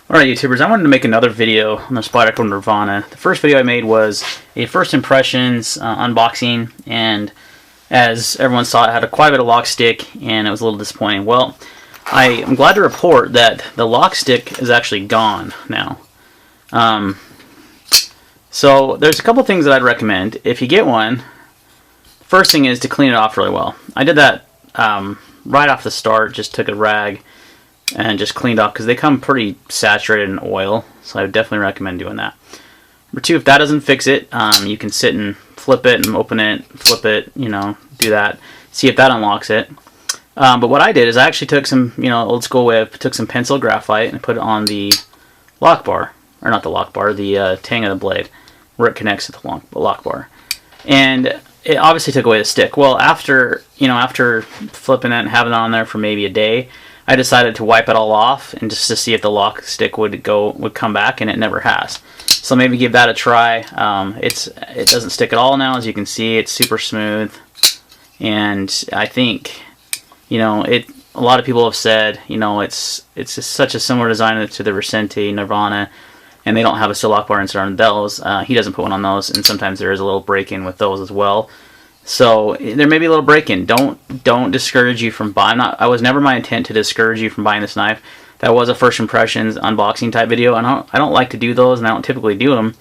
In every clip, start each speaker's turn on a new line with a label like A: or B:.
A: Alright YouTubers, I wanted to make another video on the Spyderco Nirvana. The first video I made was a first impressions unboxing, and as everyone saw, it had quite a bit of lock stick and it was a little disappointing. Well, I am glad to report that the lock stick is actually gone now. So there's a couple things that I'd recommend. If you get one, first thing is to clean it off really well. I did that right off the start, just took a rag and just cleaned off because they come pretty saturated in oil, so I would definitely recommend doing that. Number two, if that doesn't fix it, you can sit and flip it and open it, flip it, do that, see if that unlocks it. But what I did is I actually took some, old school whip, took some pencil graphite and put it on the lock bar, or not the lock bar, the tang of the blade, where it connects to the lock bar. And it obviously took away the stick. Well, after flipping it and having it on there for maybe a day, I decided to wipe it all off and just to see if the lock stick would come back, and it never has. So maybe give that a try. It doesn't stick at all now, as you can see. It's super smooth, and I think a lot of people have said it's just such a similar design to the Spyderco Nirvana, and they don't have a steel lock bar insert on those. He doesn't put one on those, and sometimes there is a little break-in with those as well. So there may be a little break-in. Don't discourage you from buying. I was never my intent to discourage you from buying this knife. That was a first impressions unboxing type video, and I don't like to do those, and I don't typically do them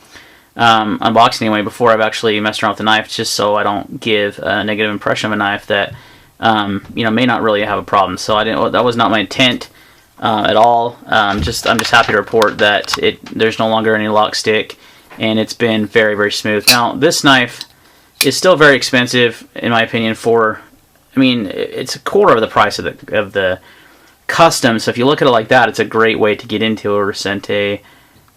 A: unboxing anyway before I've actually messed around with the knife, just so I don't give a negative impression of a knife that may not really have a problem. So that was not my intent at all. I'm just happy to report that there's no longer any lock stick, and it's been very, very smooth. Now this knife is still very expensive, in my opinion. It's a quarter of the price of the custom. So if you look at it like that, it's a great way to get into a Spyderco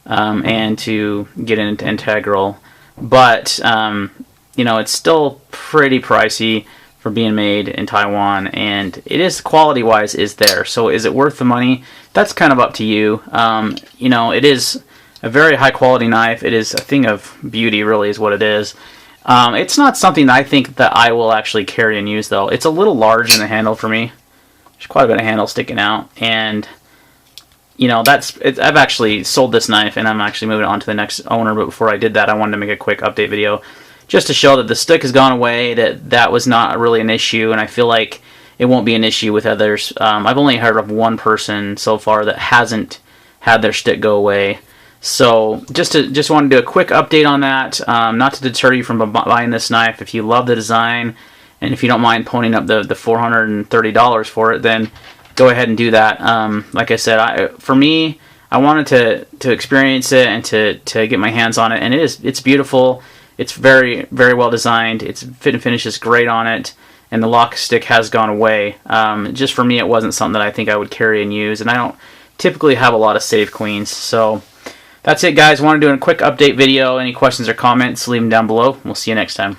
A: and to get into integral. But it's still pretty pricey for being made in Taiwan, and it is, quality-wise, is there. So is it worth the money? That's kind of up to you. It is a very high-quality knife. It is a thing of beauty, really, is what it is. It's not something that I think that I will actually carry and use, though. It's a little large in the handle for me. There's quite a bit of handle sticking out, and I've actually sold this knife, and I'm actually moving it on to the next owner. But before I did that, I wanted to make a quick update video just to show that the stick has gone away, that was not really an issue, and I feel like it won't be an issue with others. I've only heard of one person so far that hasn't had their stick go away. So just want to do a quick update on that, not to deter you from buying this knife. If you love the design, and if you don't mind ponying up the $430 for it, then go ahead and do that. Like I said, for me, I wanted to experience it and to get my hands on it, and it's beautiful. It's very, very well designed. Its fit and finish is great on it, and the lock stick has gone away. Just for me, it wasn't something that I think I would carry and use, and I don't typically have a lot of save queens. So that's it, guys. I want to do a quick update video. Any questions or comments, leave them down below. We'll see you next time.